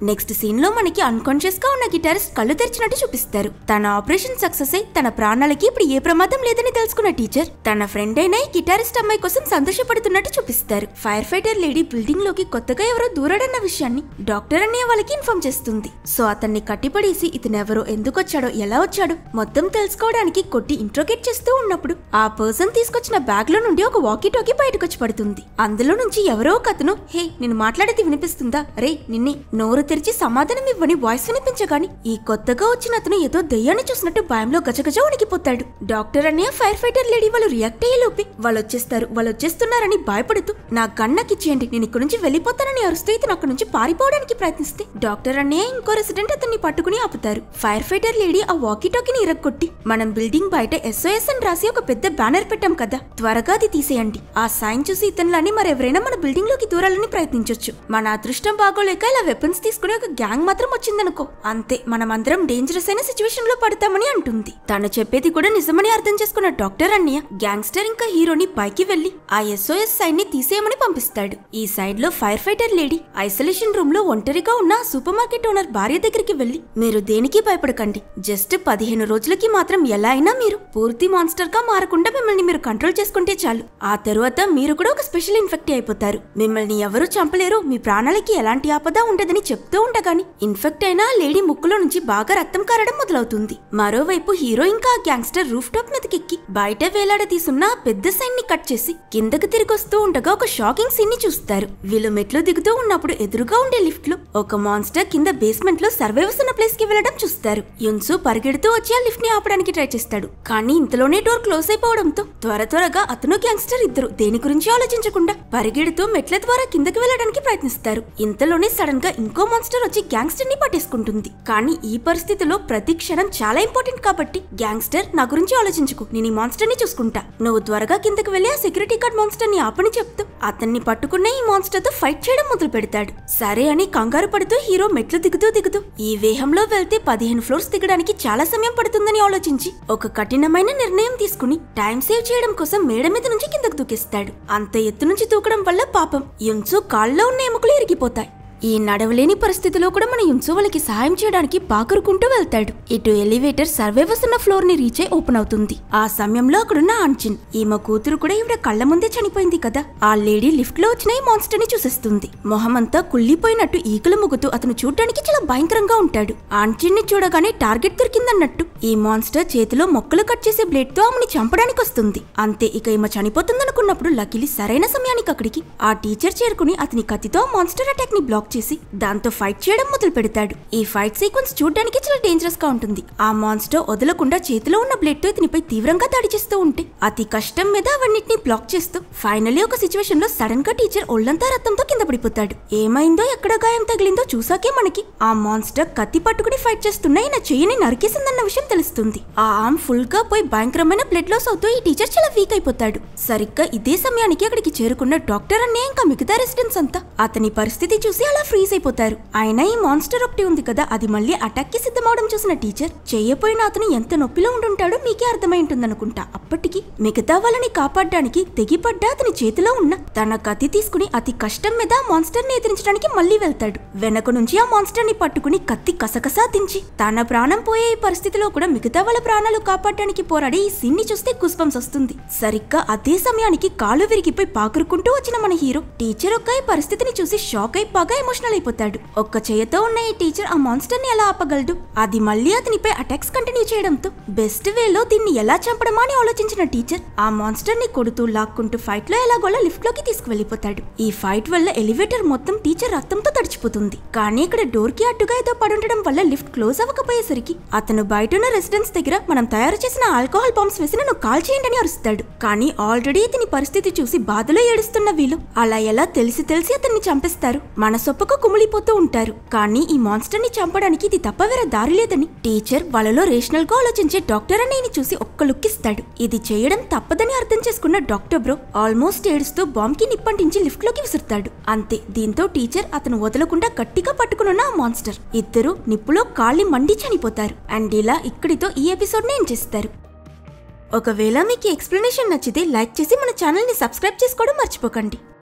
నెక్స్ట్ సీన్ లో మనకి అన్కాన్షియస్ గా ఉన్న గిటారిస్ట్ కళ్ళు తెరిచినట్టు చూపిస్తారు. తన ఆపరేషన్ సక్సెస్ అయి తన ప్రాణాలకి ఇప్పుడు ఏ ప్రమాదం లేదని తెలుసుకున్న టీచర్ తన ఫ్రెండ్ అయిన గిటారిస్ట్ అమ్మాయి కోసం సంతోషపడుతున్నట్టు చూపిస్తారు. ఫైర్ ఫైటర్ లేడీ బిల్డింగ్ లోకి కొత్తగా ఎవరో దూరాడన్న విషయాన్ని డాక్టర్ అనే వాళ్ళకి ఇన్ఫార్మ్ చేస్తుంది. సో అతన్ని కట్టిపడేసి ఇతనెవరో ఎందుకు వచ్చాడో ఎలా వచ్చాడో మొత్తం తెలుసుకోవడానికి కొట్టి ఇంట్రోగేట్ చేస్తూ ఉన్నప్పుడు ఆ పర్సన్ తీసుకొచ్చిన బ్యాగ్ లో నుండి ఒక వాకీ టాకీ బయటకొచ్చి పడుతుంది. అందులో నుంచి ఎవరో ఒక అతను హే నేను మాట్లాడేది వినిపిస్తుందా, రే నిన్నే నోరు తెరిచి సమాధానం ఇవ్వని వాయిస్ వినిపించగాని ఈ కొత్తగా వచ్చిన అతను ఏదో దయ్యాన్ని చూసినట్టు భయంలో గజగజ వణికిపోతాడు. డాక్టర్ అనే ఫైర్ ఫైటర్ లేడీ వాళ్ళు రియాక్ట్ అయ్యే లోపే వాళ్ళు వచ్చేస్తున్నారని భయపడుతూ నా గన్ నాకు ఇచ్చేయండి నేను ఇక్కడ నుంచి వెళ్ళిపోతానని అరుస్తూ ఇతను అక్కడ నుంచి పారిపోవడానికి ప్రయత్నిస్తే డాక్టర్ అనే ఇంకో రెసిడెంట్ అతన్ని పట్టుకుని ఆపుతారు. ఫైర్ ఫైటర్ లేడీ ఆ వాకీ టాకీని ఇరగొట్టి మనం బిల్డింగ్ బయట SOS అని రాసి ఒక పెద్ద బ్యానర్ పెట్టాం కదా, త్వరగా అది తీసేయండి, ఆ సైన్ చూసి ఇతనులని మరెవరైనా మన బిల్డింగ్ లోకి దూరాలని ప్రయత్నించొచ్చు, మన అదృష్టం బాగోలేక ఇలా వెపన్స్ తీసుకుని ఒక గ్యాంగ్ మాత్రం వచ్చిందనుకో అంతే మనమందరం డేంజరస్ అయిన సిచ్యువేషన్ లో పడతామని అంటుంది. తను చెప్పేది కూడా నిజమని అర్థం చేసుకున్న డాక్టర్ అన్నయ్య గ్యాంగ్స్టర్ ఇంకా హీరోని పైకి వెళ్లి ఆ SOS సైన్ ని తీసేయమని పంపిస్తాడు. ఈ సైడ్ లో fire fighter lady isolation room లో ఒంటరిగా ఉన్న సూపర్ మార్కెట్ ఓనర్ భార్య దగ్గరికి వెళ్లి మీరు దేనికి భయపడకండి, జస్ట్ 15 రోజులకి మాత్రం ఎలా అయినా మీరు పూర్తి మాన్స్టర్ గా మారకుండా మిమ్మల్ని మీరు కంట్రోల్ చేసుకుంటే చాలు, ఆ తరువాత మీరు కూడా ఒక స్పెషల్ ఇన్ఫెక్ట్ అయిపోతారు, మిమ్మల్ని ఎవరు చంపలేరు, మీ ప్రాణాలకి ఎలాంటి ఆపద ఉండదని చెప్పి చెప్తూ ఉండగాని ఇన్ఫెక్ట్ అయిన లేడీ ముక్కులో నుంచి బాగా రక్తం కారడం మొదలవుతుంది. మరోవైపు హీరో ఇంకా గ్యాంగ్స్టర్ రూఫ్ టాప్ మీదకెక్కి బయట వేలాడదీసున్న పెద్ద సైన్ ని కట్ చేసి కిందకి తిరిగొస్తూ ఉండగా ఒక షాకింగ్ సీన్ ని చూస్తారు. వీళ్ళు మెట్లు దిగుతూ ఉన్నప్పుడు ఎదురుగా ఉండే లిఫ్ట్ లో ఒక మాన్స్టర్ కింద బేస్మెంట్ లో సర్వైవర్స్ ఉన్న ప్లేస్ కి వెళ్లడం చూస్తారు. యున్సు పరిగెడుతూ వచ్చి ఆ లిఫ్ట్ ని ఆపడానికి ట్రై చేస్తాడు. కానీ ఇంతలోనే డోర్ క్లోజ్ అయిపోవడంతో త్వరగా అతను గ్యాంగ్స్టర్ ఇద్దరు దేని గురించి ఆలోచించకుండా పరిగెడుతూ మెట్ల ద్వారా కిందకి వెళ్లడానికి ప్రయత్నిస్తారు. ఇంతలోనే సడన్ గా ఇంకో మాన్స్టర్ వచ్చి గ్యాంగ్స్టర్ ని పట్టేసుకుంటుంది. కానీ ఈ పరిస్థితిలో ప్రతి క్షణం చాలా ఇంపార్టెంట్ కాబట్టి గ్యాంగ్స్టర్ నా గురించి ఆలోచించుకు, నేను ఈ మాన్స్టర్ ని చూసుకుంటా, నువ్వు త్వరగా కిందకి వెళ్లి ఆ సెక్యూరిటీ గార్డ్ మాన్స్టర్ ని ఆపని చెప్తూ అతన్ని పట్టుకున్న ఈ మాన్స్టర్ తో ఫైట్ చేయడం మొదలు పెడతాడు. సరే అని కంగారు పడుతూ హీరో మెట్లు దిగుతూ ఈ వేహంలో వెళ్తే 15 ఫ్లోర్స్ దిగడానికి చాలా సమయం పడుతుందని ఆలోచించి ఒక కఠినమైన నిర్ణయం తీసుకుని టైం సేవ్ చేయడం కోసం మేడ మీద నుంచి కిందకు దూకిస్తాడు. అంత ఎత్తు నుంచి దూకడం వల్ల పాపం యున్సు కాళ్ళలో ఉన్న ఎముకలు ఇరిగిపోతాయి. ఈ నడవలేని పరిస్థితిలో కూడా మన యున్సు వాళ్ళకి సహాయం చేయడానికి పాకురుకుంటూ వెళ్తాడు. ఇటు ఎలివేటర్ సర్వైవర్స్ ఉన్న ఫ్లోర్ ని రీచ్ అయి ఓపెన్ అవుతుంది. ఆ సమయంలో అక్కడున్న ఆన్చిన్ ఈమె కూతురు కూడా ఈవిడ కళ్ళ ముందే చనిపోయింది కదా, ఆ లేడీ లిఫ్ట్ లో వచ్చిన ఈ మాన్స్టర్ ని చూసేస్తుంది. మొహమంతా కుళ్ళిపోయినట్టు ఈకలు ముగుతూ అతను చూడడానికి చాలా భయంకరంగా ఉంటాడు. ఆన్చిన్ ని చూడగానే టార్గెట్ దొరికిందన్నట్టు ఈ మాన్స్టర్ చేతిలో మొక్కలు కట్ చేసే బ్లేడ్ తో ఆమెని చంపడానికి వస్తుంది. అంతే, ఇక ఈమె చనిపోతుందనుకున్నప్పుడు లకిలీ సరైన సమయానికి అక్కడికి ఆ టీచర్ చేరుకుని అతని కత్తితో మాన్స్టర్ అటాక్ ని బ్లాక్ చేసి దాంతో ఫైట్ చేయడం మొదలు పెడతాడు. ఈ ఫైట్ సీక్వెన్స్ చూడడానికి చాలా డేంజరస్ గా ఉంటుంది. ఆ మాన్స్టర్ వదలకుండా చేతిలో ఉన్న బ్లేడ్ తో ఇతనిపై తీవ్రంగా దాడి చేస్తూ ఉంటే అతి కష్టం మీద అవన్నిటిని బ్లాక్ చేస్తూ ఫైనలీ ఒక సిచ్యువేషన్ లో సడన్ గా టీచర్ ఒళ్ళంతా రక్తంతో కింద పడిపోతాడు. ఏమైందో ఎక్కడ గాయం తగిలిందో చూసాకే మనకి ఆ మాన్స్టర్ కత్తి పట్టుకుని ఫైట్ చేస్తున్న ఈయన చెయ్యిని నరికేసిందన్న విషయం తెలుస్తుంది. ఆ ఆర్మ్ ఫుల్ గా పోయి భయంకరమైన బ్లడ్ లాస్ అవుతూ ఈ టీచర్ చాలా వీక్ అయిపోతాడు. సరిగ్గా ఇదే సమయానికి అక్కడికి చేరుకున్న డాక్టర్ అనే ఇంకా మిగతా రెసిడెంట్స్ అంతా అతని పరిస్థితి చూసి అలా ఫ్రీజ్ అయిపోతారు. అయినా ఈ మాన్స్టర్ ఒకటి ఉంది కదా, అది మళ్ళీ అటాక్ కి సిద్ధమవడం చూసిన టీచర్ చెయ్యపోయిన అతను ఎంత నొప్పిలో ఉండుంటాడో మీకే అర్థమై ఉంటుందనుకుంటా. అప్పటికి మిగతా వాళ్ళని కాపాడడానికి తెగిపడ్డ అతని చేతిలో ఉన్న తన కత్తి తీసుకుని అతి కష్టం మీద ఆ మాన్స్టర్ ని ఎదిరించడానికి మళ్ళీ వెళ్తాడు. వెనక నుంచి ఆ మాన్స్టర్ ని పట్టుకుని కత్తి కసకసా దించి తన ప్రాణం పోయే ఈ పరిస్థితిలో కూడా మిగతా వాళ్ళ ప్రాణాలు కాపాడడానికి పోరాడే ఈ సీన్ ని చూస్తే గుస్బంస్ వస్తుంది. సరిగ్గా అదే సమయానికి కాలు విరిగిపోయి పాకురుకుంటూ వచ్చిన మన హీరో టీచర్ ఒక్క ఈ పరిస్థితిని చూసి షాక్ అయి బాగా ఎమోషనల్ అయిపోతాడు. ఒక్క చేయతో ఉన్న ఈ టీచర్ ఆ మాన్స్టర్ ని ఎలా ఆపగలడు, అది మళ్ళీ అతనిపై అటాక్స్ కంటిన్యూ చేయడంతో బెస్ట్ వేలో దీన్ని ఎలా చంపడమా అని ఆలోచించిన టీచర్ ఆ మాన్స్టర్ ని కొడుతూ లాక్కుంటూ ఫైట్ లో ఎలాగోలా లిఫ్ట్ లోకి తీసుకువెళ్లిపోతాడు. ఈ ఫైట్ వల్ల ఎలివేటర్ మొత్తం టీచర్ రక్తంతో తడిచిపోతుంది. కానీ ఇక్కడ డోర్ కి అడ్డుగా ఏదో పడుండడం వల్ల లిఫ్ట్ క్లోజ్ అవ్వకపోయేసరికి అతను బయట ఉన్న రెసిడెన్స్ దగ్గర మనం తయారు చేసిన ఆల్కహాల్ బాంబ్స్ వేసి నన్ను కాల్ చేయండి అని అరుస్తాడు. కానీ ఆల్రెడీ ఇతని పరిస్థితి చూసి బాధలో ఏడుస్తున్న వీళ్ళు అలా ఎలా తెలిసి అతన్ని చంపేస్తారు. మనసొప్పకు కుమిలిపోతూ ఉంటారు. కానీ ఈ మాన్స్టర్ ని చంపడానికి ఇది తప్ప వేరే దారి లేదని టీచర్ వాళ్ళలో రేషనల్ గా ఆలోచించే డాక్టర్ అన్నయ్యని చూసి ఒక్క లుక్ ఇస్తాడు. ఇది చేయడం తప్పదని అర్థం చేసుకున్న డాక్టర్ బ్రో ఆల్మోస్ట్ ఏడుస్తూ బాంబ్ కి నిప్పంటించి లిఫ్ట్ లోకి విసురుతాడు. అంతే, దీంతో టీచర్ అతను వదలకుండా గట్టిగా పట్టుకున్న ఆ మాన్స్టర్ ఇద్దరు నిప్పులో కాళ్ళి మండి చనిపోతారు. అండ్ ఇలా ఇక్కడితో ఈ ఎపిసోడ్ ని ఎండ్ చేస్తారు. ఒకవేళ మీకు ఎక్స్ప్లెనేషన్ నచ్చితే లైక్ చేసి మన ఛానల్ ని సబ్స్క్రైబ్ చేసుకోవడం మర్చిపోకండి.